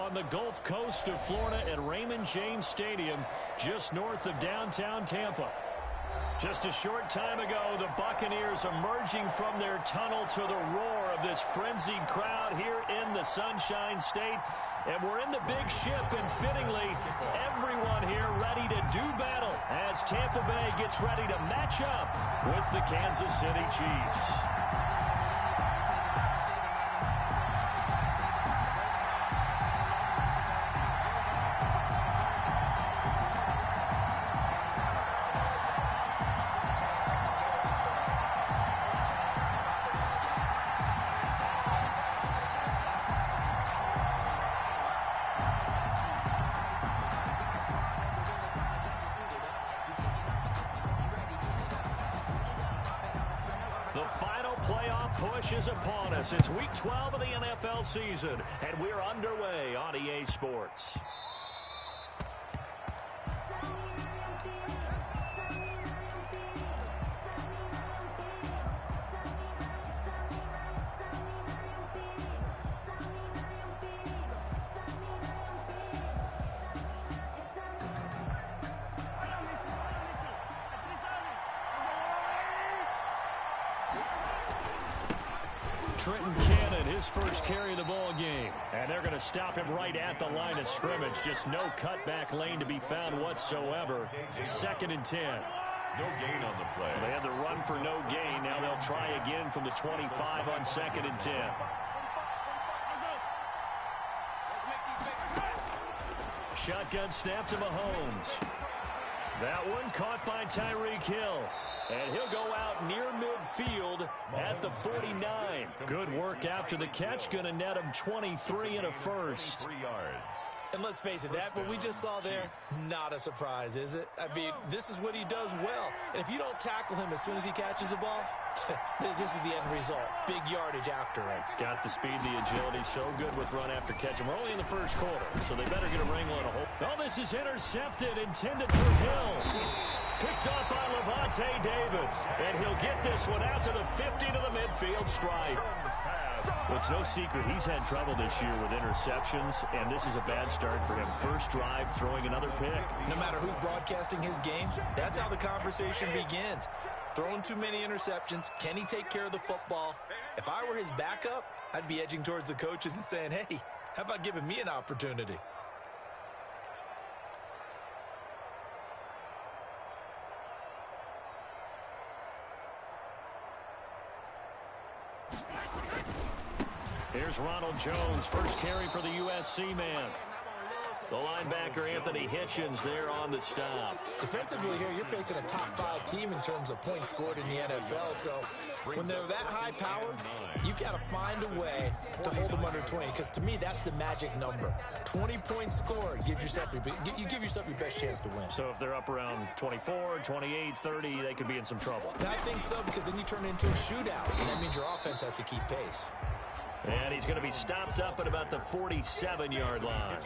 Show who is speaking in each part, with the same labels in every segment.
Speaker 1: on the Gulf Coast of Florida at Raymond James Stadium, just north of downtown Tampa. Just a short time ago, the Buccaneers emerging from their tunnel to the roar of this frenzied crowd here in the Sunshine State. And we're in the big ship, and fittingly, everyone here ready to do battle as Tampa Bay gets ready to match up with the Kansas City Chiefs. Push is upon us. It's week 12 of the NFL season, and we're underway on EA Sports. Trenton Cannon, his first carry of the ball game. And they're going to stop him right at the line of scrimmage. Just no cutback lane to be found whatsoever. 2nd and 10.
Speaker 2: No gain on the play.
Speaker 1: They had the run for no gain. Now they'll try again from the 25 on 2nd and 10. Shotgun snap to Mahomes. That one caught by Tyreek Hill. And he'll go out near midfield at the 49. Good work after the catch. Going to net him 23 and a first.
Speaker 2: 3 yards.
Speaker 3: And let's face it, that what we just saw there, not a surprise, is it? I mean, this is what he does well. And if you don't tackle him as soon as he catches the ball, this is the end result. Big yardage after it.
Speaker 1: Got the speed, the agility, so good with run after catch. And we're only in the first quarter, so they better get a wrangle and a hole. Oh, this is intercepted, intended for Hill. Picked off by Levante David. And he'll get this one out to the 50 to the midfield stripe. Well, it's no secret he's had trouble this year with interceptions, and this is a bad start for him. First drive, throwing another pick.
Speaker 3: No matter who's broadcasting his game, that's how the conversation begins. Throwing too many interceptions, can he take care of the football? If I were his backup, I'd be edging towards the coaches and saying, hey, how about giving me an opportunity?
Speaker 1: Here's Ronald Jones, first carry for the USC man. The linebacker, Anthony Hitchens, there on the stop.
Speaker 3: Defensively here, you're facing a top-5 team in terms of points scored in the NFL. So when they're that high power, you've got to find a way to hold them under 20. Because to me, that's the magic number. 20 points scored gives yourself you give yourself your best chance to win.
Speaker 1: So if they're up around 24, 28, 30, they could be in some trouble.
Speaker 3: I think so, because then you turn it into a shootout, and that means your offense has to keep pace.
Speaker 1: And he's going to be stopped up at about the 47-yard line.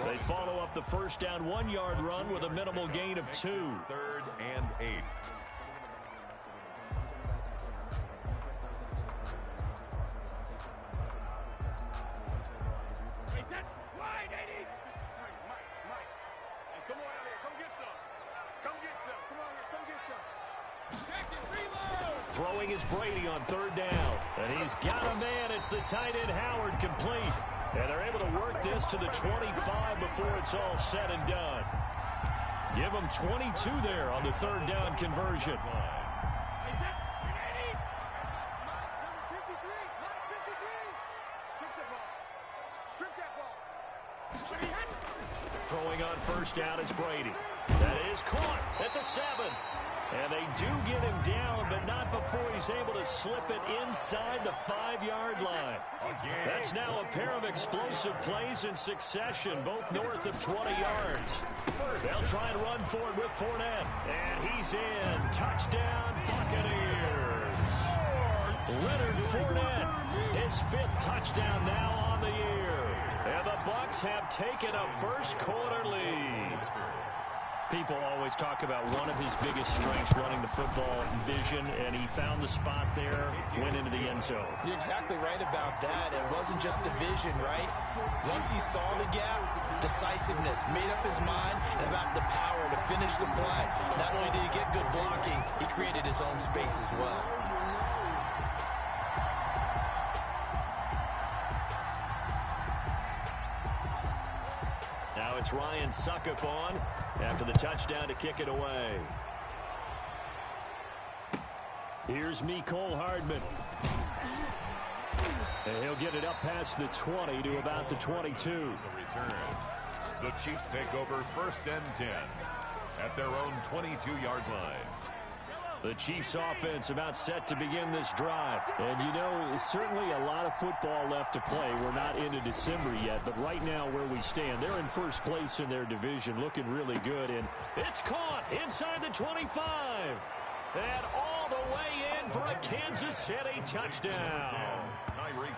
Speaker 1: They follow up the first down 1-yard run with a minimal gain of 2.
Speaker 2: 3rd and 8.
Speaker 1: Throwing is Brady on 3rd down. And he's got a man. It's the tight end Howard complete. And they're able to work this to the 25 before it's all said and done. Give them 22 there on the 3rd down conversion. Throwing on 1st down is Brady. That is caught at the 7. And they do get him down, but not before he's able to slip it inside the 5-yard line. That's now a pair of explosive plays in succession, both north of 20 yards. They'll try and run for it with Fournette. And he's in. Touchdown, Buccaneers. Leonard Fournette, his 5th touchdown now on the year. And the Bucs have taken a first quarter lead. People always talk about one of his biggest strengths running the football, vision, and he found the spot there, went into the end zone.
Speaker 3: You're exactly right about that. It wasn't just the vision, right? Once he saw the gap, decisiveness, made up his mind, and about the power to finish the play. Not only did he get good blocking, he created his own space as well.
Speaker 1: Now it's Ryan Suckup on after the touchdown to kick it away. Here's Mecole Hardman. And he'll get it up past the 20 to about the 22.
Speaker 2: The return. The Chiefs take over 1st and 10 at their own 22-yard line.
Speaker 1: The Chiefs offense about set to begin this drive. And you know, certainly a lot of football left to play. We're not into December yet, but right now where we stand, they're in first place in their division, looking really good. And it's caught inside the 25. And all the way in for a Kansas City touchdown.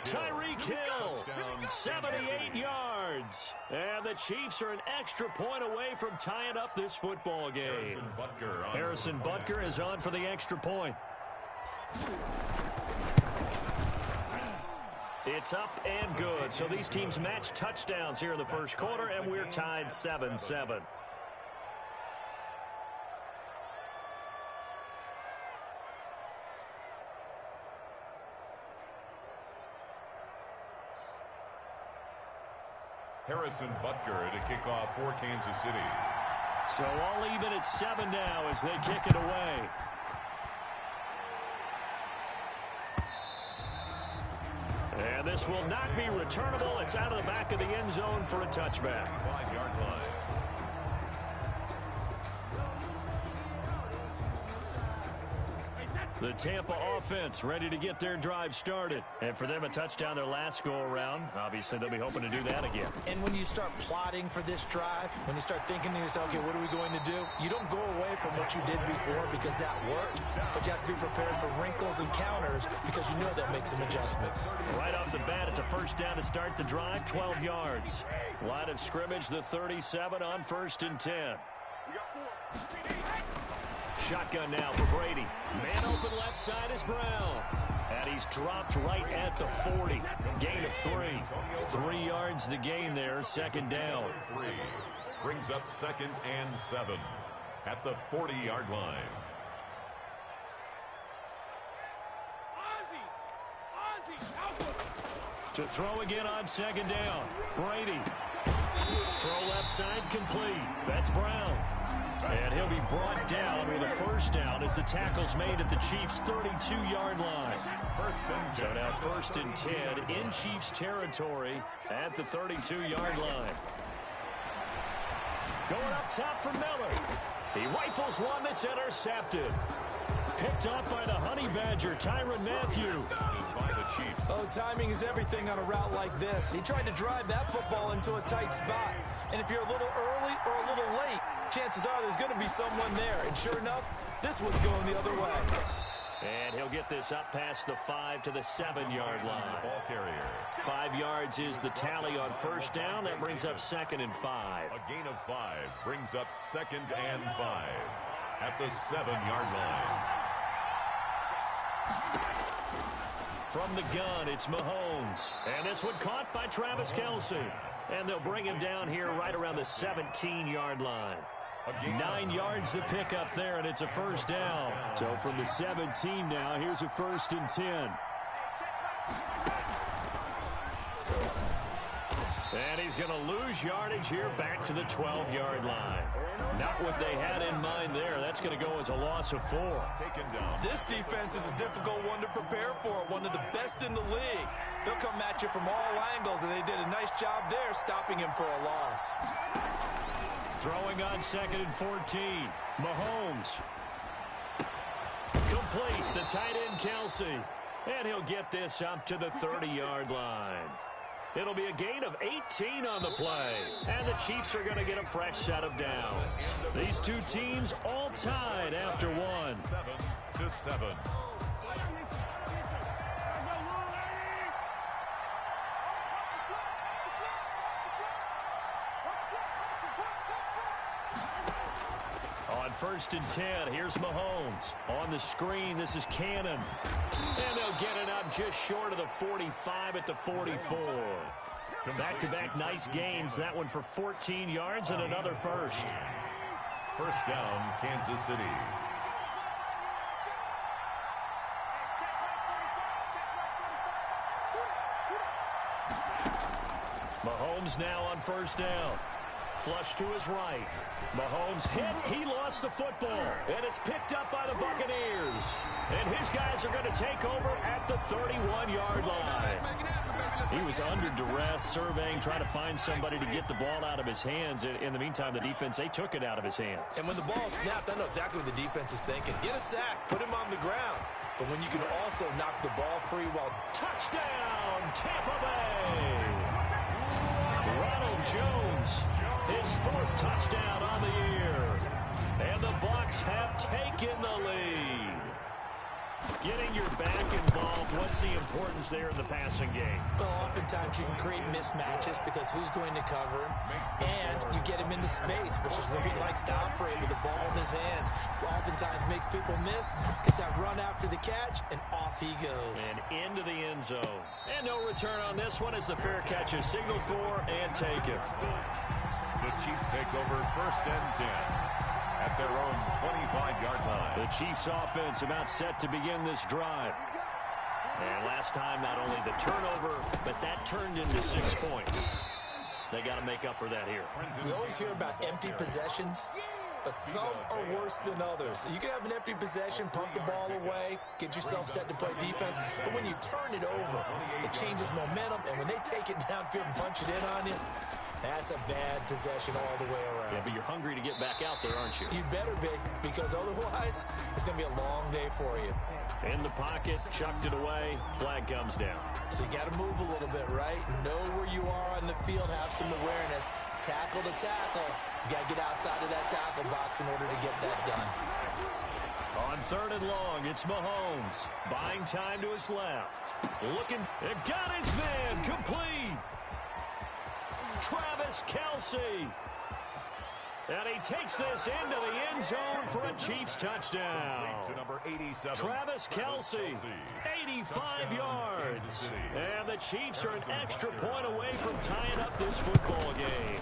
Speaker 1: Tyreek Hill, 78 yards. And the Chiefs are an extra point away from tying up this football game. Harrison Butker is on for the extra point. It's up and good. So these teams match touchdowns here in the first quarter, and we're tied 7-7.
Speaker 2: Harrison Butker to kick off for Kansas City.
Speaker 1: So all even at 7 now as they kick it away. And this will not be returnable. It's out of the back of the end zone for a touchback.
Speaker 2: 5-yard line.
Speaker 1: The Tampa offense ready to get their drive started. And for them, a touchdown their last go-around. Obviously, they'll be hoping to do that again.
Speaker 3: And when you start plotting for this drive, when you start thinking to yourself, okay, what are we going to do? You don't go away from what you did before because that worked, but you have to be prepared for wrinkles and counters because you know they'll make some adjustments.
Speaker 1: Right off the bat, it's a first down to start the drive, 12 yards. Line of scrimmage, the 37 on 1st and 10. Shotgun now for Brady. Man open left side is Brown. And he's dropped right at the 40. Gain of 3. 3 yards the gain there, 2nd down.
Speaker 2: 3 brings up 2nd and 7 at the 40-yard line.
Speaker 1: To throw again on 2nd down. Brady. Throw left side complete. That's Brown. And he'll be brought down with a first down as the tackle's made at the Chiefs' 32-yard line. So now 1st and 10 in Chiefs territory at the 32-yard line. Going up top for Miller. He rifles one that's intercepted. Picked up by the Honey Badger, Tyrann Mathieu.
Speaker 3: Oh, timing is everything on a route like this. He tried to drive that football into a tight spot. And if you're a little early or a little late, chances are there's going to be someone there. And sure enough, this one's going the other way.
Speaker 1: And he'll get this up past the 5 to the 7-yard line.
Speaker 2: Ball carrier.
Speaker 1: 5 yards is the tally on first down. That brings up 2nd and 5.
Speaker 2: A gain of 5 brings up 2nd and 5 at the 7-yard line.
Speaker 1: From the gun, it's Mahomes. And this one caught by Travis Kelce. And they'll bring him down here right around the 17-yard line. 9 yards to pick up there, and it's a first down. So from the 17 now, here's a 1st and 10. And he's going to lose yardage here back to the 12-yard line. Not what they had in mind there. That's going to go as a loss of 4.
Speaker 2: Taken down.
Speaker 3: This defense is a difficult one to prepare for, one of the best in the league. They'll come at you from all angles, and they did a nice job there stopping him for a loss.
Speaker 1: Throwing on 2nd and 14. Mahomes. Complete. The tight end, Kelce. And he'll get this up to the 30-yard line. It'll be a gain of 18 on the play. And the Chiefs are going to get a fresh set of downs. These two teams all tied after 1.
Speaker 2: 7-7.
Speaker 1: On 1st and 10, here's Mahomes. On the screen, this is Cannon. And they'll get it up just short of the 45 at the 44. Back-to-back nice gains. That one for 14 yards and another first.
Speaker 2: First down, Kansas City.
Speaker 1: Mahomes now on first down. Flush to his right. Mahomes hit. He lost the football. And it's picked up by the Buccaneers. And his guys are going to take over at the 31-yard line. He was under duress, surveying, trying to find somebody to get the ball out of his hands. In the meantime, the defense, they took it out of his hands.
Speaker 3: And when the ball snapped, I know exactly what the defense is thinking. Get a sack. Put him on the ground. But when you can also knock the ball free while...
Speaker 1: Touchdown, Tampa Bay! Ronald Jones, his 4th touchdown on the year. And the Bucs have taken the lead. Getting your back involved, what's the importance there in the passing game?
Speaker 3: Well, oftentimes you can create mismatches because who's going to cover him, and you get him into space, which is where he likes to operate with the ball in his hands. Oftentimes makes people miss, gets that run after the catch, and off he goes.
Speaker 1: And into the end zone. And no return on this one as the fair catch is signaled for and taken.
Speaker 2: The Chiefs take over 1st and 10 at their own 25-yard line.
Speaker 1: The Chiefs offense about set to begin this drive. And last time, not only the turnover, but that turned into 6 points. They got to make up for that here.
Speaker 3: We always hear about empty possessions, but some are worse than others. You can have an empty possession, pump the ball away, get yourself set to play defense, but when you turn it over, it changes momentum, and when they take it downfield and punch it in on you, that's a bad possession all the way around.
Speaker 1: Yeah, but you're hungry to get back out there, aren't you?
Speaker 3: You better be, because otherwise, it's going to be a long day for you.
Speaker 1: In the pocket, chucked it away, flag comes down.
Speaker 3: So you got to move a little bit, right? Know where you are on the field, have some awareness. Tackle to tackle. You got to get outside of that tackle box in order to get that done.
Speaker 1: On 3rd and long, it's Mahomes. Buying time to his left. Looking, it got his man, complete. Travis Kelce. And he takes this into the end zone for a Chiefs touchdown.
Speaker 2: To number 87.
Speaker 1: Travis Kelce, 85 yards. And the Chiefs are an extra point away from tying up this football game.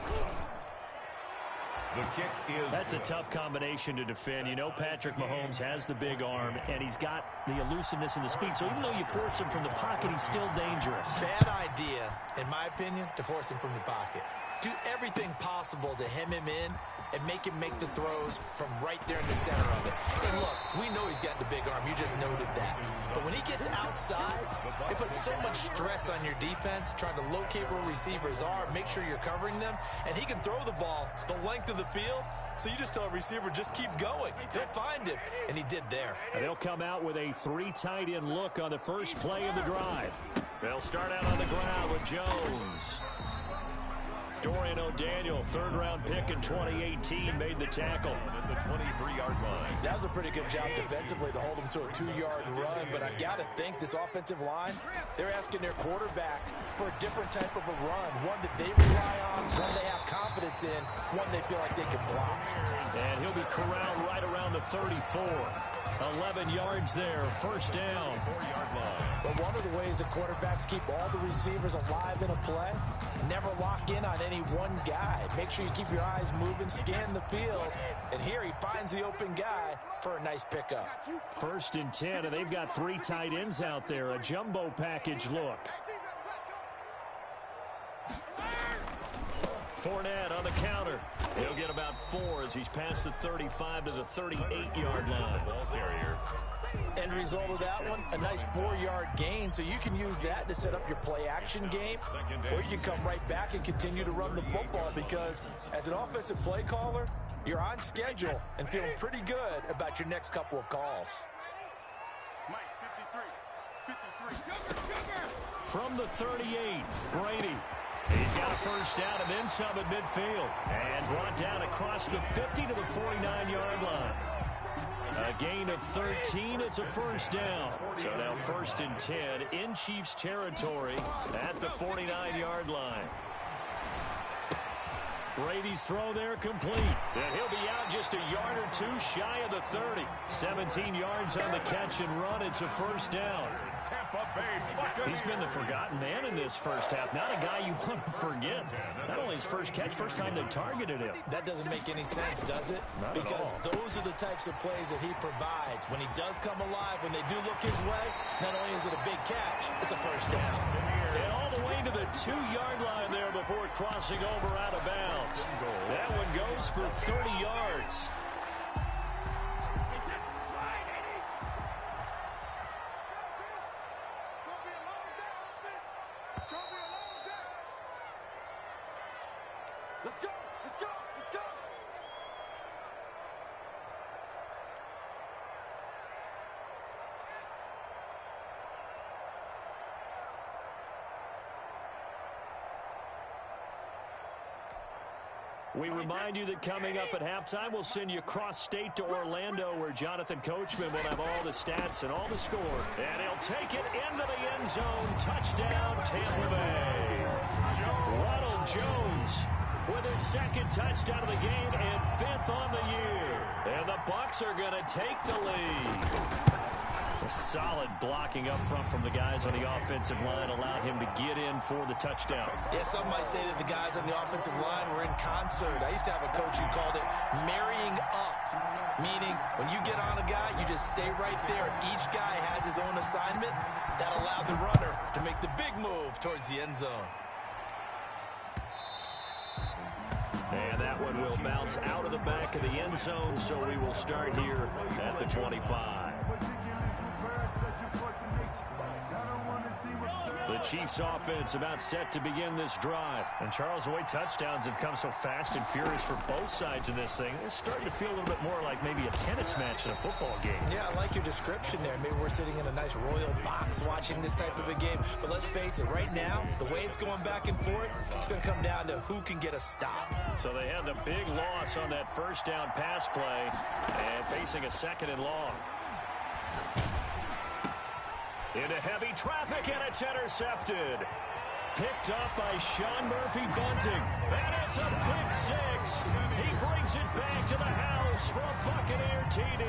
Speaker 2: The kick is
Speaker 1: That's a tough combination to defend. You know Patrick Mahomes has the big arm, and he's got the elusiveness and the speed. So even though you force him from the pocket, he's still dangerous.
Speaker 3: Bad idea, in my opinion, to force him from the pocket. Do everything possible to hem him in and make him make the throws from right there in the center of it. And look, we know he's got the big arm. You just noted that. But when he gets outside, it puts so much stress on your defense, trying to locate where receivers are, make sure you're covering them, and he can throw the ball the length of the field. So you just tell a receiver, just keep going. He'll find him, and he did there.
Speaker 1: And they'll come out with a 3 tight end look on the first play of the drive. They'll start out on the ground with Jones. Dorian O'Daniel, 3rd-round pick in 2018, made the tackle.
Speaker 2: At the 23-yard line.
Speaker 3: That was a pretty good job defensively to hold him to a 2-yard run, but I've got to think this offensive line, they're asking their quarterback for a different type of a run, one that they rely on, one they have confidence in, one they feel like they can block.
Speaker 1: And he'll be corralled right around the 34. 11 yards there, first down.
Speaker 2: 4-yard line.
Speaker 3: But one of the ways the quarterbacks keep all the receivers alive in a play, never lock in on any one guy. Make sure you keep your eyes moving, scan the field. And here he finds the open guy for a nice pickup.
Speaker 1: 1st and 10, and they've got 3 tight ends out there. A jumbo package look. Fournette on the counter. He'll get about 4 as he's past the 35 to the 38-yard line.
Speaker 2: Ball carrier.
Speaker 3: End result of that one, a nice 4-yard gain. So you can use that to set up your play-action game, or you can come right back and continue to run the football because as an offensive play caller, you're on schedule and feeling pretty good about your next couple of calls.
Speaker 1: From the 38, Brady. He's got a first down and then some at midfield. And brought down across the 50 to the 49-yard line. A gain of 13. It's a first down. So now 1st and 10 in Chiefs territory at the 49-yard line. Brady's throw there complete. And he'll be out just a yard or two shy of the 30. 17 yards on the catch and run. It's a first down. He's been the forgotten man in this first half. Not a guy you want to forget. Not only his first catch, first time they've targeted him.
Speaker 3: That doesn't make any sense, does it? Because those are the types of plays that he provides. When he does come alive, when they do look his way, not only is it a big catch, it's a first down.
Speaker 1: And all the way to the 2-yard line there before crossing over out of bounds. That one goes for 30 yards. We remind you that coming up at halftime, we'll send you cross-state to Orlando, where Jonathan Coachman will have all the stats and all the score. And he'll take it into the end zone. Touchdown, Tampa Bay. Ronald Jones with his second touchdown of the game and 5th on the year. And the Bucs are going to take the lead. A solid blocking up front from the guys on the offensive line allowed him to get in for the touchdown.
Speaker 3: Yeah, some might say that the guys on the offensive line were in concert. I used to have a coach who called it marrying up, meaning when you get on a guy, you just stay right there. Each guy has his own assignment. That allowed the runner to make the big move towards the end zone.
Speaker 1: And that one will bounce out of the back of the end zone, so we will start here at the 25. The Chiefs offense about set to begin this drive. And Charles, the way touchdowns have come so fast and furious for both sides of this thing, it's starting to feel a little bit more like maybe a tennis match in a football game.
Speaker 3: Yeah, I like your description there. Maybe we're sitting in a nice royal box watching this type of a game. But let's face it, right now, the way it's going back and forth, it's going to come down to who can get a stop.
Speaker 1: So they had the big loss on that first down pass play and facing a 2nd and long. Into heavy traffic, and it's intercepted. Picked up by Sean Murphy-Bunting. And it's a pick 6. He brings it back to the house for a Buccaneer TD.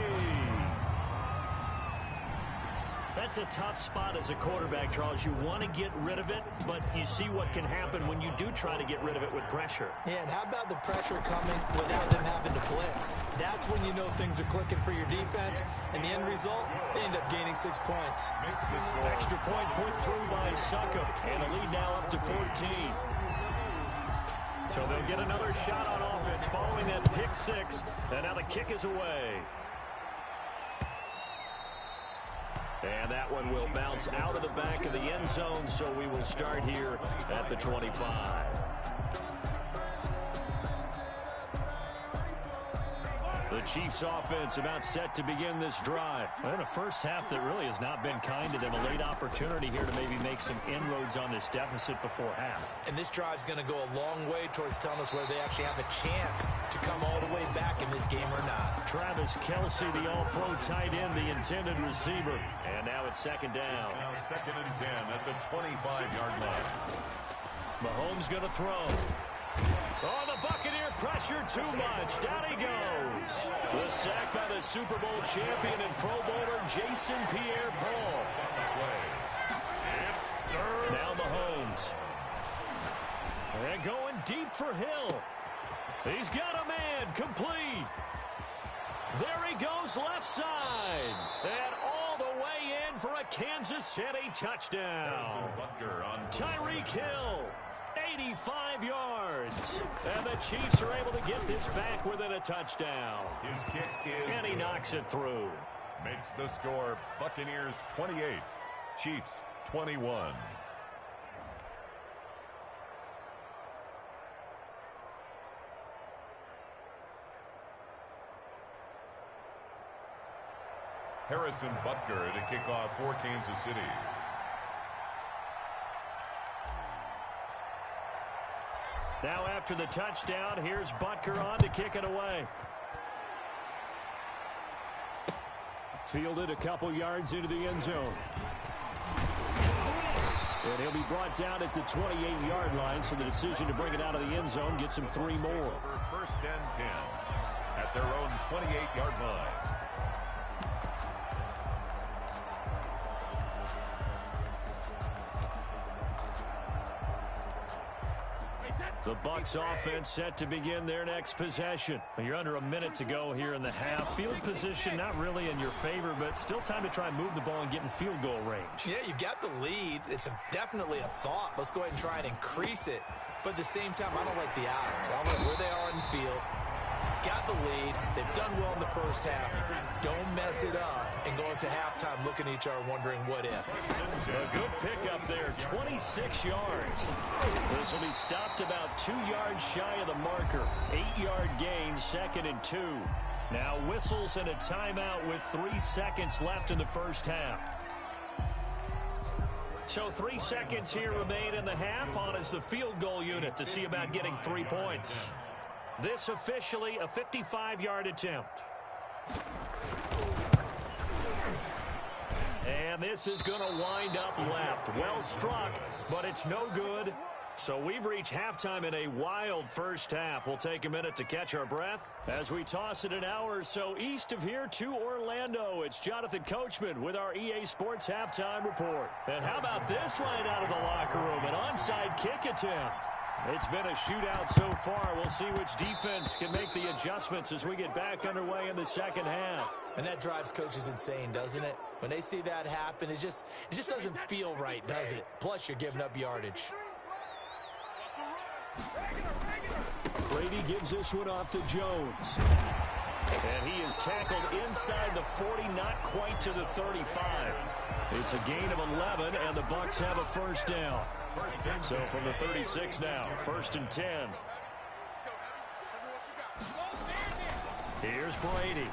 Speaker 1: That's a tough spot as a quarterback, Charles. You want to get rid of it, but you see what can happen when you do try to get rid of it with pressure.
Speaker 3: Yeah, and how about the pressure coming without them having to blitz? That's when you know things are clicking for your defense, and the end result, they end up gaining 6 points.
Speaker 1: Extra point put through by Succop, and the lead now up to 14. So they'll get another shot on offense following that pick 6, and now the kick is away. And that one will bounce out of the back of the end zone, so we will start here at the 25. The Chiefs offense about set to begin this drive. And a first half that really has not been kind to them. A late opportunity here to maybe make some inroads on this deficit before half.
Speaker 3: And this drive's going to go a long way towards telling us whether they actually have a chance to come all the way back in this game or not.
Speaker 1: Travis Kelce, the all-pro tight end, the intended receiver. And now it's 2nd down.
Speaker 2: Now 2nd and 10 at the 25-yard line.
Speaker 1: Mahomes going to throw. Oh, the Buccaneer pressure too much. Down he goes. The sack by the Super Bowl champion and Pro Bowler Jason Pierre-Paul. Now Mahomes. And going deep for Hill. He's got a man. Complete. There he goes left side. And all the way in for a Kansas City touchdown. Tyreek Hill. 85 yards. And the Chiefs are able to get this back within a touchdown.
Speaker 2: His kick is
Speaker 1: and he knocks it through.
Speaker 2: Makes the score Buccaneers 28, Chiefs 21. Harrison Butker to kick off for Kansas City.
Speaker 1: Now after the touchdown, here's Butker on to kick it away. Fielded a couple yards into the end zone. And he'll be brought down at the 28-yard line, so the decision to bring it out of the end zone gets him 3 more.
Speaker 2: First and 10 at their own 28-yard line.
Speaker 1: The Bucs offense set to begin their next possession. You're under a minute to go here in the half. Field position not really in your favor, but still time to try and move the ball and get in field goal range.
Speaker 3: Yeah, you've got the lead. It's definitely a thought. Let's go ahead and try and increase it. But at the same time, I don't like the odds. I don't like where they are in the field. Got the lead. They've done well in the first half. Don't mess it up and go into halftime looking at each other wondering what if.
Speaker 1: A good pickup there, 26 yards. This will be stopped about 2 yards shy of the marker. 8-yard gain, 2nd and 2. Now whistles and a timeout with 3 seconds left in the first half. So 3 seconds here remain in the half. On is the field goal unit to see about getting 3 points. This officially a 55-yard attempt. And this is going to wind up left. Well struck, but it's no good. So we've reached halftime in a wild first half. We'll take a minute to catch our breath as we toss it an hour or so east of here to Orlando. It's Jonathan Coachman with our EA Sports Halftime Report. And how about this right out of the locker room? An onside kick attempt. It's been a shootout so far. We'll see which defense can make the adjustments as we get back underway in the second half.
Speaker 3: And that drives coaches insane, doesn't it? When they see that happen, it just doesn't feel right, does it? Plus, you're giving up yardage.
Speaker 1: Brady gives this one off to Jones. And he is tackled inside the 40, not quite to the 35. It's a gain of 11, and the Bucs have a first down. So from the 36 now, 1st and 10. Here's Brady.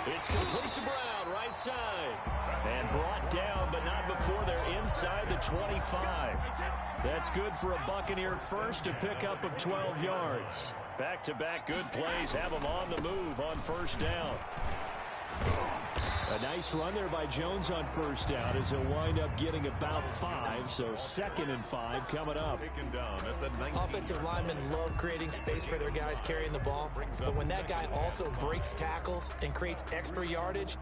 Speaker 1: It's complete to Brown, right side. And brought down, but not before they're inside the 25. That's good for a Buccaneer first, to pick up of 12 yards. Back-to-back good plays have them on the move on first down. A nice run there by Jones on first down as he'll wind up getting about 5, so 2nd and 5 coming up.
Speaker 3: Offensive linemen love creating space for their guys carrying the ball, but when that guy also breaks tackles and creates extra yardage,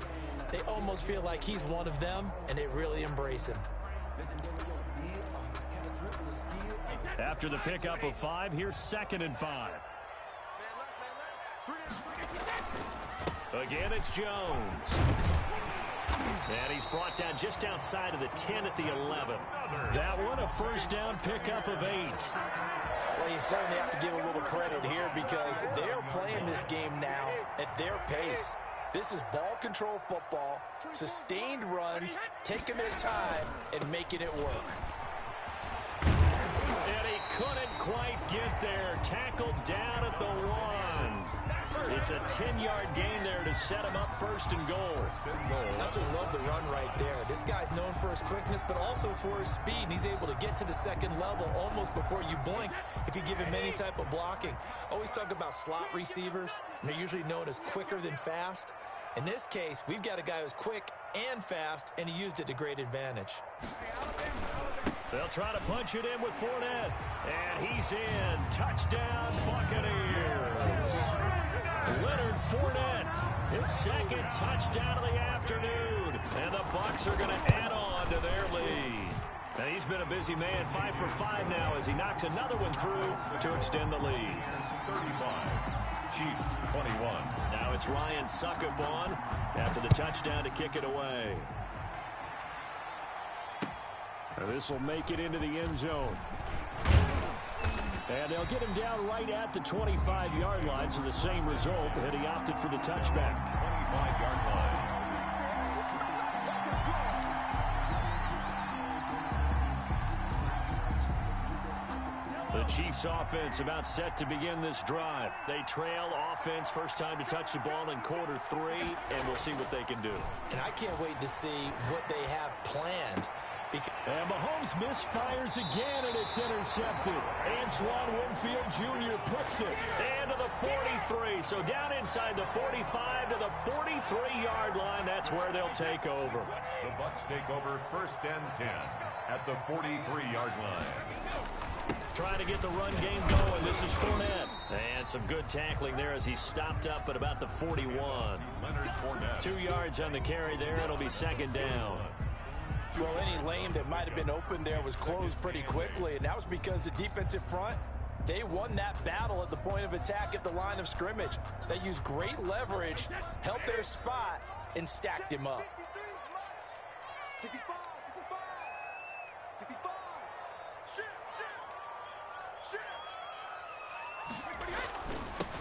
Speaker 3: they almost feel like he's one of them, and they really embrace him.
Speaker 1: After the pickup of 5, here's 2nd and 5. Again, it's Jones. And he's brought down just outside of the 10 at the 11. That one a first down pickup of 8.
Speaker 3: Well, you certainly have to give a little credit here because they're playing this game now at their pace. This is ball control football, sustained runs, taking their time, and making it work.
Speaker 1: And he couldn't quite get there. Tackled down at the 1. It's a 10-yard gain there to set him up 1st and goal.
Speaker 3: Absolutely love the run right there. This guy's known for his quickness, but also for his speed. And he's able to get to the second level almost before you blink if you give him any type of blocking. Always talk about slot receivers, and they're usually known as quicker than fast. In this case, we've got a guy who's quick and fast, and he used it to great advantage.
Speaker 1: They'll try to punch it in with Fournette. And he's in. Touchdown, Buccaneers. Leonard Fournette, his 2nd touchdown of the afternoon. And the Bucs are going to add on to their lead. Now he's been a busy man, 5 for 5 now as he knocks another one through to extend the lead.
Speaker 2: 35, Chiefs 21.
Speaker 1: Now it's Ryan Suckup on after the touchdown to kick it away. This will make it into the end zone. And they'll get him down right at the 25-yard line, so the same result, and he opted for the touchback.
Speaker 2: 25-yard line.
Speaker 1: The Chiefs offense about set to begin this drive. They trail offense, first time to touch the ball in quarter 3, and we'll see what they can do.
Speaker 3: And I can't wait to see what they have planned.
Speaker 1: And Mahomes misfires again, and it's intercepted. Antoine Winfield Jr. puts it into the 43. So down inside the 45 to the 43-yard line. That's where they'll take over.
Speaker 2: The Bucs take over 1st and 10 at the 43-yard line.
Speaker 1: Trying to get the run game going. This is Fournette. And some good tackling there as he stopped up at about the 41. 2 yards on the carry there. It'll be second down.
Speaker 3: Well, any lane that might have been open there was closed pretty quickly, and that was because the defensive front, they won that battle at the point of attack at the line of scrimmage. They used great leverage, held their spot, and stacked him up.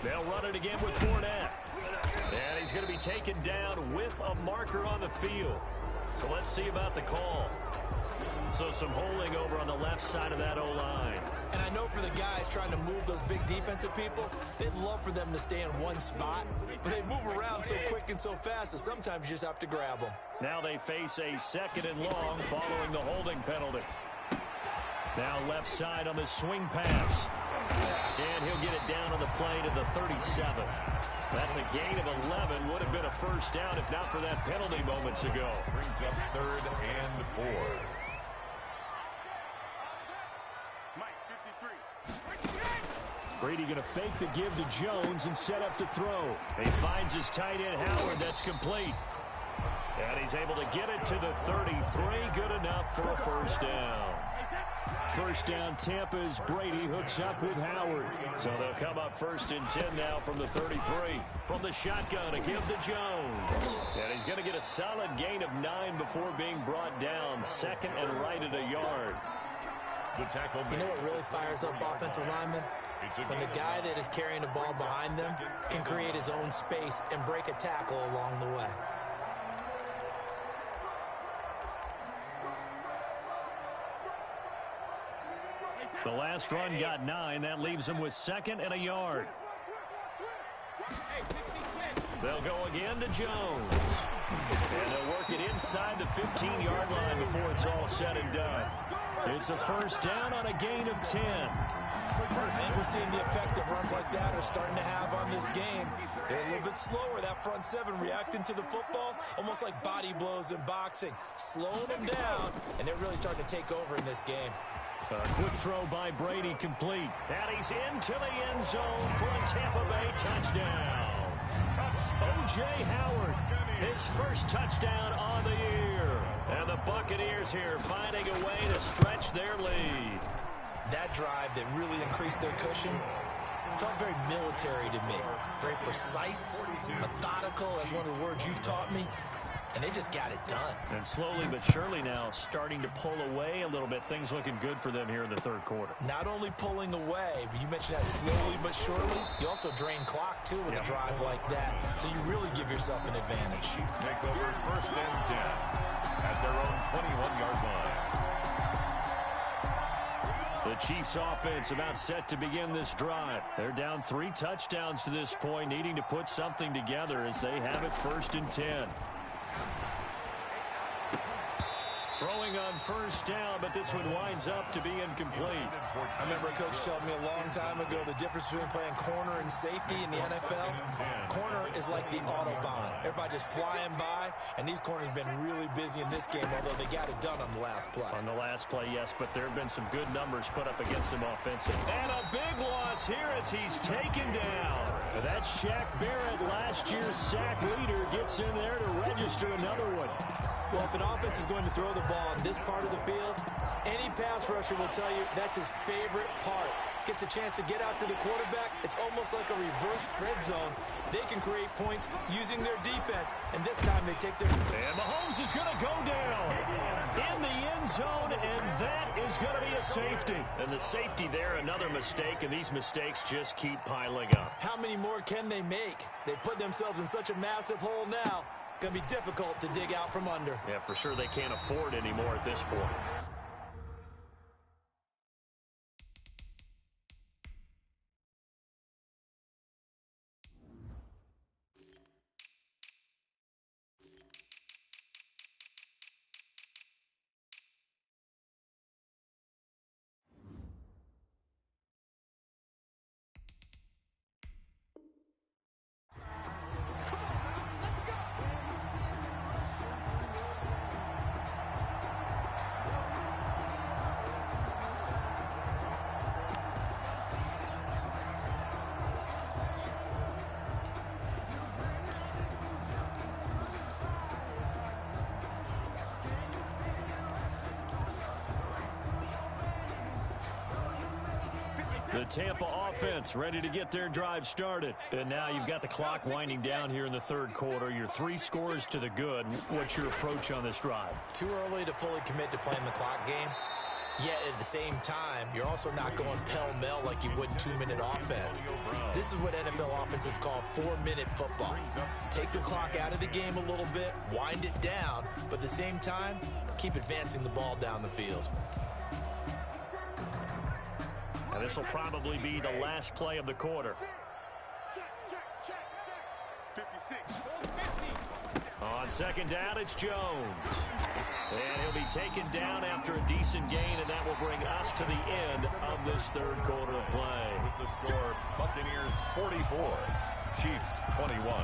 Speaker 1: They'll run it again with Fournette. And he's going to be taken down with a marker on the field. So let's see about the call. So some holding over on the left side of that O-line.
Speaker 3: And I know for the guys trying to move those big defensive people, they'd love for them to stay in one spot. But they move around so quick and so fast that sometimes you just have to grab them.
Speaker 1: Now they face a second and long following the holding penalty. Now left side on the swing pass. And he'll get it down on the play to the 37. That's a gain of 11. Would have been a first down if not for that penalty moments ago.
Speaker 2: Brings up 3rd and 4.
Speaker 1: Brady going to fake the give to Jones and set up to throw. He finds his tight end Howard. That's complete. And he's able to get it to the 33. Good enough for a first down. First down, Tampa's Brady hooks up with Howard. So they'll come up 1st and 10 now from the 33. From the shotgun, a give to Jones. And he's going to get a solid gain of 9 before being brought down. Second and right at a yard.
Speaker 2: The tackle.
Speaker 3: You know what really fires up offensive linemen? When the guy that is carrying the ball behind them can create his own space and break a tackle along the way.
Speaker 1: The last run got 9. That leaves them with 2nd and a yard. They'll go again to Jones. And they'll work it inside the 15-yard line before it's all said and done. It's a first down on a gain of 10.
Speaker 3: And we're seeing the effect that runs like that are starting to have on this game. They're a little bit slower, that front seven reacting to the football, almost like body blows in boxing, slowing them down, and they're really starting to take over in this game.
Speaker 1: A quick throw by Brady complete. And he's into the end zone for a Tampa Bay touchdown. O.J. Howard, his first touchdown on the year. And the Buccaneers here finding a way to stretch their lead.
Speaker 3: That drive that really increased their cushion felt very military to me. Very precise, methodical. That's one of the words you've taught me. And they just got it done.
Speaker 1: And slowly but surely now starting to pull away a little bit. Things looking good for them here in the 3rd quarter.
Speaker 3: Not only pulling away, but you mentioned that slowly but surely. You also drain clock, too, with a drive like that. So you really give yourself an advantage.
Speaker 2: Chiefs take over 1st and 10 at their own 21-yard line.
Speaker 1: The Chiefs offense about set to begin this drive. They're down 3 touchdowns to this point, needing to put something together as they have it 1st and 10. Throwing on first down, but this one winds up to be incomplete.
Speaker 3: I remember a coach telling me a long time ago the difference between playing corner and safety in the NFL. Corner is like the Autobahn. Everybody just flying by, and these corners have been really busy in this game, although they got it done on the last play.
Speaker 1: On the last play, yes, but there have been some good numbers put up against them offensively. And a big loss here as he's taken down. That's Shaq Barrett, last year's sack leader, gets in there to register another one.
Speaker 3: Well, if an offense is going to throw the ball on this part of the field, any pass rusher will tell you that's his favorite part. Gets a chance to get after the quarterback. It's almost like a reverse red zone. They can create points using their defense, and this time they take their...
Speaker 1: And Mahomes is going to go down in the end zone, and that is going to be a safety. And the safety there, another mistake, and these mistakes just keep piling up.
Speaker 3: How many more can they make? They put themselves in such a massive hole now. Going to be difficult to dig out from under.
Speaker 1: Yeah, for sure they can't afford anymore at this point. The Tampa offense ready to get their drive started. And now you've got the clock winding down here in the third quarter. You're 3 scores to the good. What's your approach on this drive?
Speaker 3: Too early to fully commit to playing the clock game. Yet at the same time, you're also not going pell-mell like you would in 2-minute offense. This is what NFL offenses call 4-minute football. Take the clock out of the game a little bit, wind it down, but at the same time, keep advancing the ball down the field.
Speaker 1: And this will probably be the last play of the quarter.
Speaker 4: 56.
Speaker 1: On second down, it's Jones. And he'll be taken down after a decent gain, and that will bring us to the end of this third quarter of play.
Speaker 2: With the score, Buccaneers 44, Chiefs 21.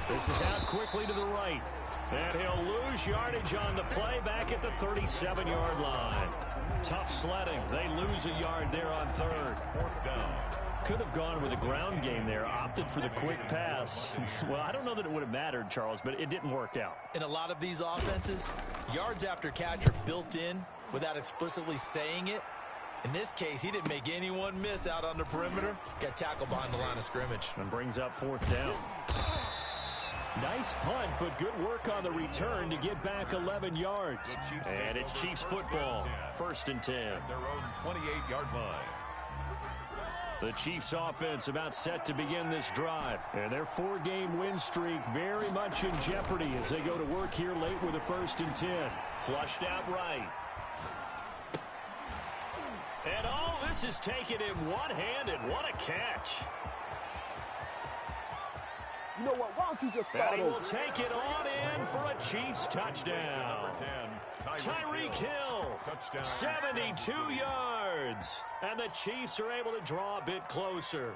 Speaker 1: This is out quickly to the right. And he'll lose yardage on the play back at the 37-yard line. Tough sledding. They lose a yard there on third.
Speaker 2: Fourth down.
Speaker 1: Could have gone with a ground game there. Opted for the quick pass. Well, I don't know that it would have mattered, Charles, but it didn't work out.
Speaker 3: In a lot of these offenses, yards after catch are built in without explicitly saying it. In this case, he didn't make anyone miss out on the perimeter. Got tackled behind the line of scrimmage.
Speaker 1: And brings up fourth down. Nice punt, but good work on the return to get back 11 yards. And it's Chiefs football, 1st and 10.
Speaker 2: At their own 28-yard line.
Speaker 1: The Chiefs offense about set to begin this drive. And their 4-game win streak very much in jeopardy as they go to work here late with a 1st and 10. Flushed out right. And all this is taken in one-handed. What a catch.
Speaker 4: You know what? Why don't you just start
Speaker 1: And he
Speaker 4: over?
Speaker 1: will take it on in for a Chiefs touchdown.
Speaker 2: Number 10,
Speaker 1: Tyreek Hill,
Speaker 2: Touchdown.
Speaker 1: 72 yards. And the Chiefs are able to draw a bit closer.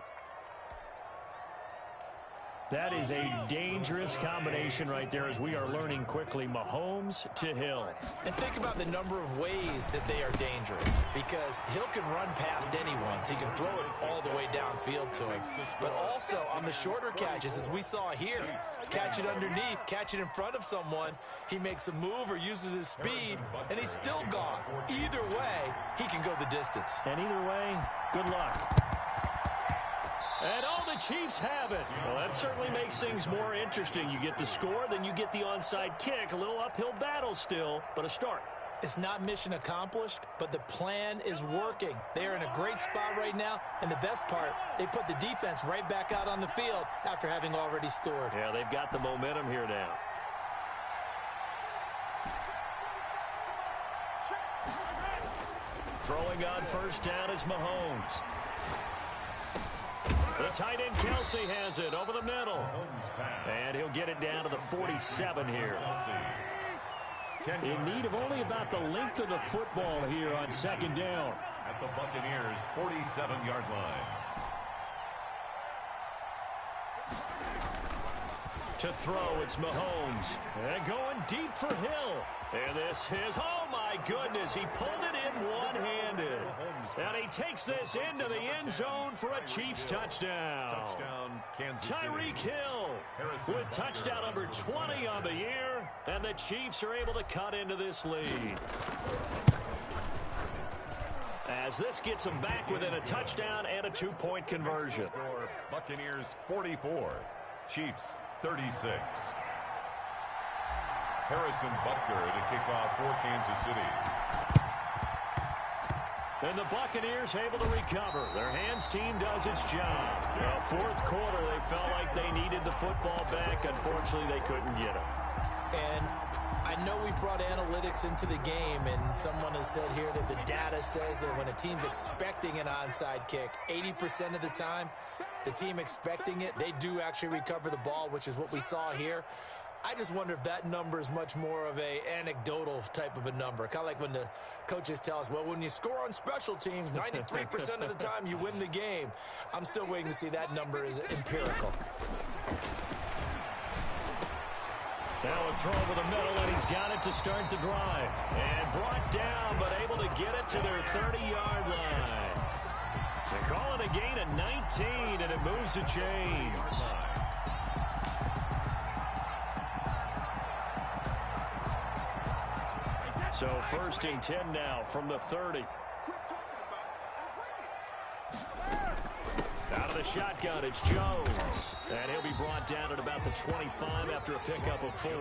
Speaker 1: That is a dangerous combination right there as we are learning quickly. Mahomes to Hill.
Speaker 3: And think about the number of ways that they are dangerous, because Hill can run past anyone, so he can throw it all the way downfield to him. But also on the shorter catches, as we saw here, catch it underneath, catch it in front of someone, he makes a move or uses his speed, and he's still gone. Either way, he can go the distance.
Speaker 1: And either way, good luck. And the Chiefs have it. Well, that certainly makes things more interesting. You get the score, then you get the onside kick. A little uphill battle still, but a start.
Speaker 3: It's not mission accomplished, but the plan is working. They are in a great spot right now, and the best part, they put the defense right back out on the field after having already scored.
Speaker 1: Yeah, they've got the momentum here now. Throwing on first down is Mahomes. The tight end Kelsey has it over the middle. And he'll get it down to the 47 here. In need of only about the length of the football here on second down.
Speaker 2: At the Buccaneers' 47-yard line.
Speaker 1: To throw, it's Mahomes. And going deep for Hill. And this is, oh my goodness, he pulled it in one-handed. And he takes this into the end zone for a Chiefs touchdown.
Speaker 2: Touchdown, Kansas City.
Speaker 1: Tyreek Hill with touchdown number 20 on the year. And the Chiefs are able to cut into this lead. As this gets them back within a touchdown and a 2-point conversion.
Speaker 2: Score, Buccaneers 44, Chiefs 36. Harrison Butker to kick off for Kansas City.
Speaker 1: And the Buccaneers able to recover. Their hands team does its job. Well, fourth quarter, they felt like they needed the football back. Unfortunately, they couldn't get it.
Speaker 3: And I know we brought analytics into the game, and someone has said here that the data says that when a team's expecting an onside kick, 80% of the time, the team expecting it, they do actually recover the ball, which is what we saw here. I just wonder if that number is much more of a anecdotal type of a number. Kind of like when the coaches tell us, well, when you score on special teams, 93% of the time you win the game. I'm still waiting to see that number is empirical.
Speaker 1: Now a throw over the middle, and he's got it to start the drive. And brought down, but able to get it to their 30-yard line. They call it a gain of 19, and it moves the chains. So 1st and 10 now from the 30. Out of the shotgun, it's Jones. And he'll be brought down at about the 25 after a pickup of 4.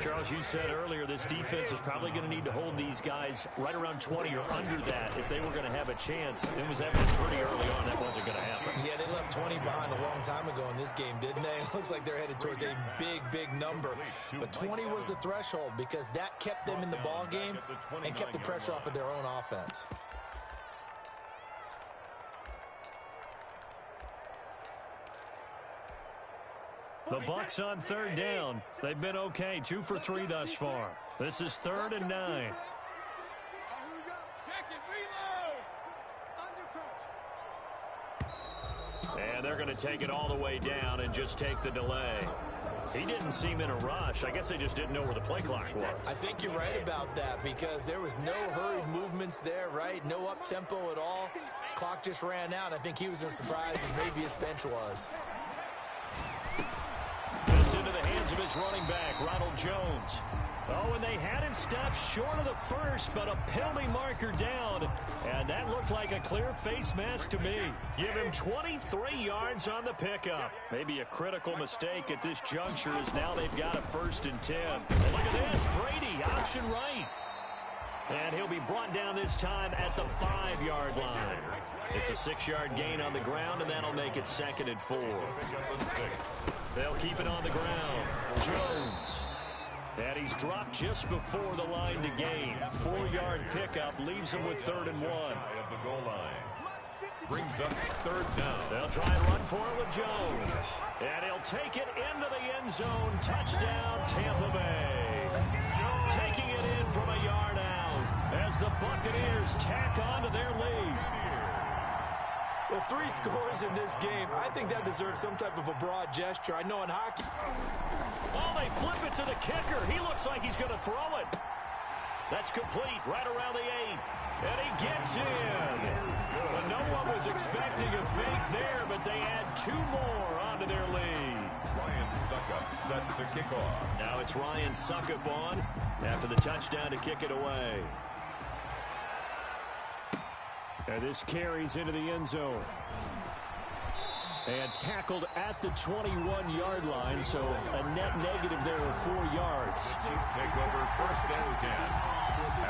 Speaker 1: Charles, you said earlier this defense is probably going to need to hold these guys right around 20 or under that if they were going to have a chance. It was evident pretty early on that wasn't going to happen.
Speaker 3: Yeah, they left 20 behind a long time ago in this game, didn't they? It looks like they're headed towards a big, big number. But 20 was the threshold because that kept them in the ball game and kept the pressure off of their own offense.
Speaker 1: The Bucs on 3rd down. They've been okay, 2 for 3 thus far. This is 3rd and 9. And they're going to take it all the way down and just take the delay. He didn't seem in a rush. I guess they just didn't know where the play clock was.
Speaker 3: I think you're right about that because there was no hurried movements there, right? No up-tempo at all. Clock just ran out. I think he was as surprised as maybe his bench was.
Speaker 1: This into the hands of his running back, Ronald Jones. Oh, and they had him stopped short of the first, but a penalty marker down. And that looked like a clear face mask to me. Give him 23 yards on the pickup. Maybe a critical mistake at this juncture as now they've got a 1st and 10. And look at this, Brady, option right. And he'll be brought down this time at the 5-yard line. It's a 6-yard gain on the ground, and that'll make it 2nd and 4. They'll keep it on the ground. Jones. And he's dropped just before the line to gain. 4-yard pickup leaves him with 3rd and 1.
Speaker 2: Of the goal line. Brings up 3rd down.
Speaker 1: They'll try and run for it with Jones. And he'll take it into the end zone. Touchdown, Tampa Bay. Taking it in from a yard out as the Buccaneers tack on to their lead.
Speaker 3: Well, 3 scores in this game. I think that deserves some type of a broad gesture. I know in hockey.
Speaker 1: Oh, they flip it to the kicker. He looks like he's going to throw it. That's complete right around the 8. And he gets in. Well, no one was expecting a fake there, but they add 2 more onto their lead.
Speaker 2: Ryan Suckup set to kick off.
Speaker 1: Now it's Ryan Suckup on after the touchdown to kick it away. And this carries into the end zone. And tackled at the 21-yard line, so a net negative there of 4 yards.
Speaker 2: Chiefs take over 1st and 10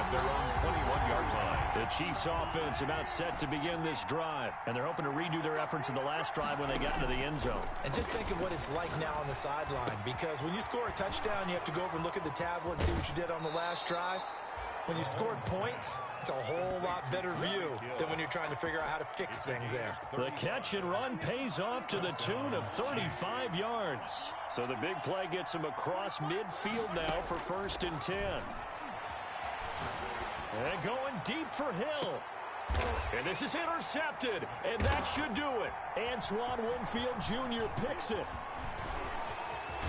Speaker 2: at their own 21-yard line.
Speaker 1: The Chiefs offense about set to begin this drive, and they're hoping to redo their efforts in the last drive when they got into the end zone.
Speaker 3: And just think of what it's like now on the sideline, because when you score a touchdown, you have to go over and look at the tablet and see what you did on the last drive. When you scored points, it's a whole lot better view than when you're trying to figure out how to fix things there.
Speaker 1: The catch and run pays off to the tune of 35 yards. So the big play gets him across midfield now for 1st and 10. And going deep for Hill. And this is intercepted, and that should do it. Antoine Winfield Jr. picks it.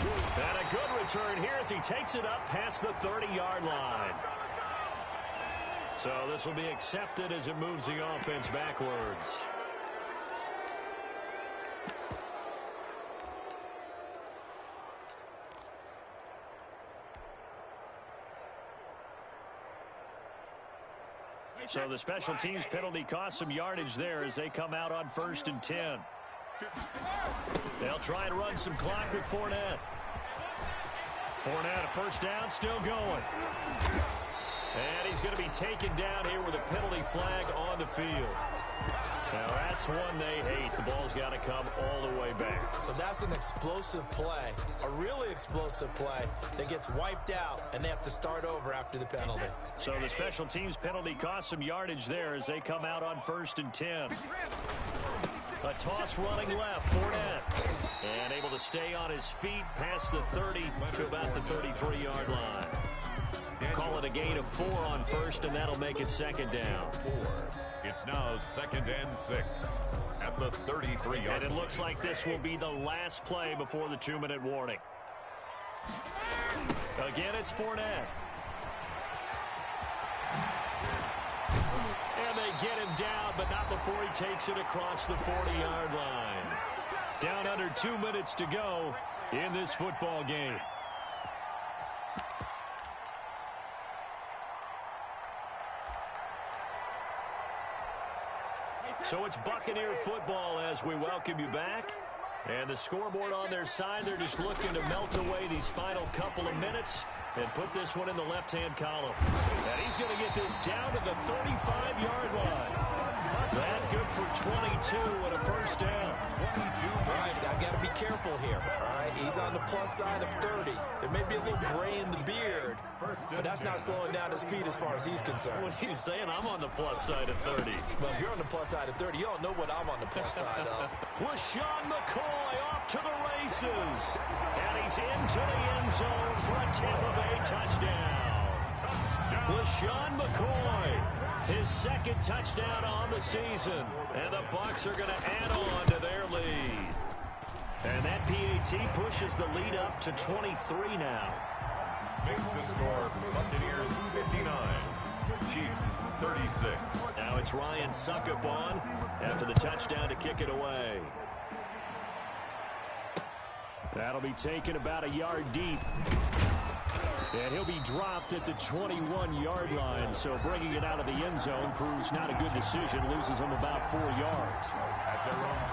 Speaker 1: And a good return here as he takes it up past the 30-yard line. So this will be accepted as it moves the offense backwards. So the special teams penalty cost some yardage there as they come out on 1st and 10. They'll try and run some clock with Fournette. Fournette, a 1st down, still going. And he's going to be taken down here with a penalty flag on the field. Now that's one they hate. The ball's got to come all the way back.
Speaker 3: So that's an explosive play, a really explosive play that gets wiped out, and they have to start over after the penalty.
Speaker 1: So the special teams penalty cost some yardage there as they come out on 1st and 10. A toss running left, Fournette. And able to stay on his feet past the 30 to about the 33-yard line. Call it a gain of 4 on 1st, and that'll make it 2nd down.
Speaker 2: It's now 2nd and 6 at the 33-yard line.
Speaker 1: And it looks like this will be the last play before the 2-minute warning. Again, it's Fournette. And they get him down, but not before he takes it across the 40-yard line. Down under 2 minutes to go in this football game. So it's Buccaneer football as we welcome you back. And the scoreboard on their side, they're just looking to melt away these final couple of minutes and put this one in the left-hand column. And he's going to get this down to the 35-yard line. That good for 22 and a first down.
Speaker 3: Right, I've got to be careful here. All right, he's on the plus side of 30. There may be a little gray in the beard, but that's not slowing down his speed as far as he's concerned.
Speaker 1: What he's saying, I'm on the plus side of 30.
Speaker 3: Well, if you're on the plus side of 30, you don't know what I'm on the plus side of.
Speaker 1: LaShawn McCoy off to the races. And he's into the end zone for a Tampa Bay touchdown. LaShawn McCoy, his second touchdown on the season. And the Bucs are going to add on to their lead. And that PAT pushes the lead up to 23 now.
Speaker 2: Makes the score Buccaneers 59, Chiefs 36.
Speaker 1: Now it's Ryan Suckup on after the touchdown to kick it away. That'll be taken about a yard deep. And he'll be dropped at the 21-yard line. So bringing it out of the end zone proves not a good decision. Loses him about 4 yards.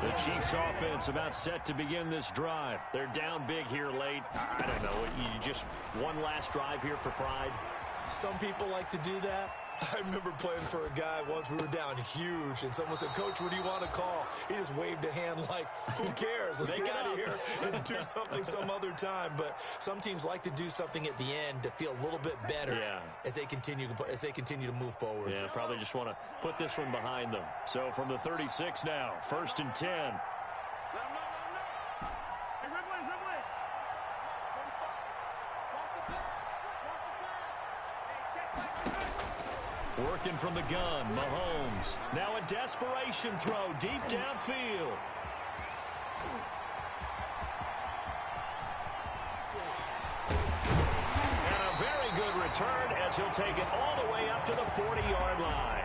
Speaker 1: The Chiefs offense about set to begin this drive. They're down big here late. I don't know. You just one last drive here for pride.
Speaker 3: Some people like to do that. I remember playing for a guy once. We were down huge, and someone said, "Coach, what do you want to call?" He just waved a hand like, who cares? Let's get out of here and do something some other time. But some teams like to do something at the end to feel a little bit better as they continue to move forward.
Speaker 1: Yeah, probably just want to put this one behind them. So from the 36 now, 1st and 10. Working from the gun, Mahomes. Now a desperation throw deep downfield. And a very good return as he'll take it all the way up to the 40-yard line.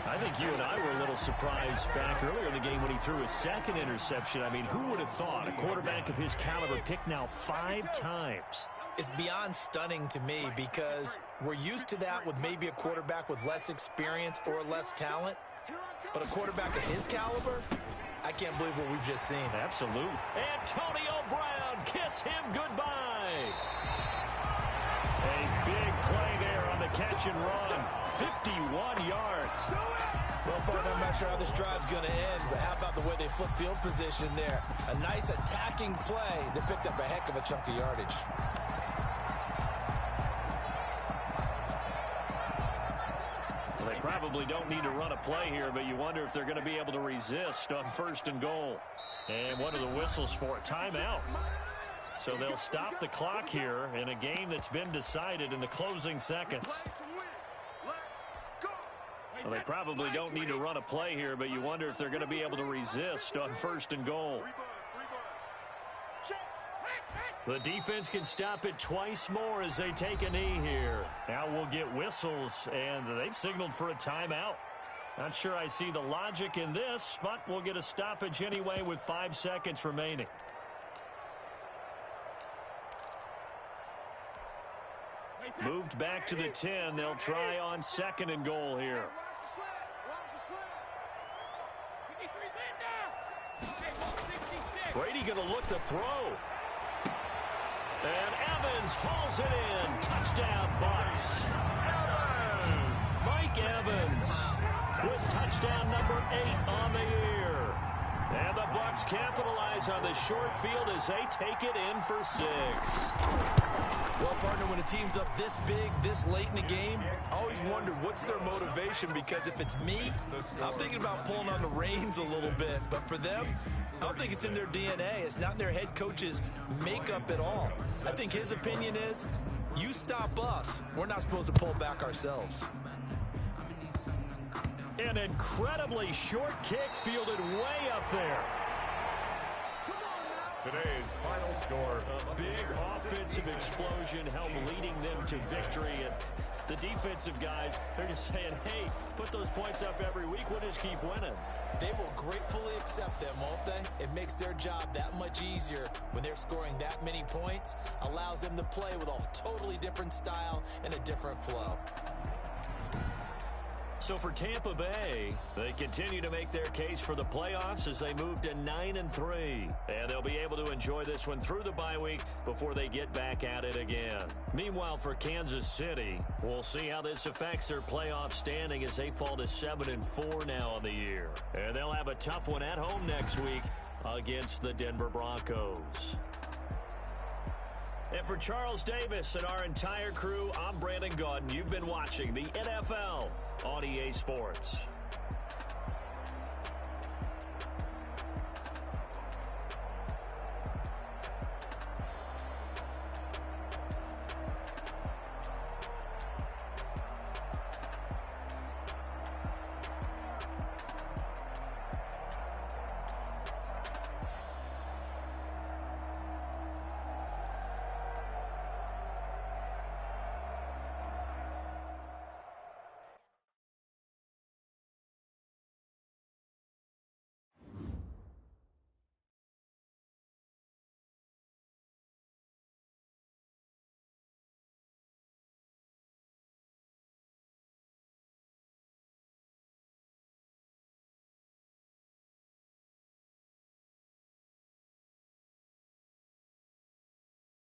Speaker 1: I think you and I were a little surprised back earlier in the game when he threw his second interception. I mean, who would have thought a quarterback of his caliber picked now 5 times?
Speaker 3: It's beyond stunning to me because we're used to that with maybe a quarterback with less experience or less talent. But a quarterback of his caliber, I can't believe what we've just seen.
Speaker 1: Absolutely. Antonio Brown, kiss him goodbye. A big play there on the catch and run. 51 yards.
Speaker 3: Well, partner, I'm not sure how this drive's going to end, but how about the way they flip field position there? A nice attacking play that picked up a heck of a chunk of yardage.
Speaker 1: Well, they probably don't need to run a play here, but you wonder if they're going to be able to resist on 1st and goal. And what are the whistles for? Timeout. So they'll stop the clock here in a game that's been decided in the closing seconds. Well, they probably don't need to run a play here, but you wonder if they're going to be able to resist on 1st and goal. The defense can stop it twice more as they take a knee here. Now we'll get whistles, and they've signaled for a timeout. Not sure I see the logic in this, but we'll get a stoppage anyway with 5 seconds remaining. Moved back to the 10. They'll try on 2nd and goal here. Brady going to look to throw. And Evans hauls it in. Touchdown, Bucs. Mike Evans with touchdown number 8 on the year. And the Bucs capitalize on the short field as they take it in for 6.
Speaker 3: Well, partner, when a team's up this big, this late in the game, I always wonder what's their motivation, because if it's me, I'm thinking about pulling on the reins a little bit. But for them, I don't think it's in their DNA. It's not in their head coach's makeup at all. I think his opinion is, you stop us, we're not supposed to pull back ourselves.
Speaker 1: An incredibly short kick fielded way up there.
Speaker 2: Today's final score.
Speaker 1: A big offensive explosion helped leading them to victory. And the defensive guys, they're just saying, hey, put those points up every week. We'll just keep winning.
Speaker 3: They will gratefully accept them, won't they? It makes their job that much easier when they're scoring that many points. Allows them to play with a totally different style and a different flow.
Speaker 1: So for Tampa Bay, they continue to make their case for the playoffs as they move to 9-3. And they'll be able to enjoy this one through the bye week before they get back at it again. Meanwhile, for Kansas City, we'll see how this affects their playoff standing as they fall to 7-4 now on the year. And they'll have a tough one at home next week against the Denver Broncos. And for Charles Davis and our entire crew, I'm Brandon Gaudin. You've been watching the NFL on EA Sports.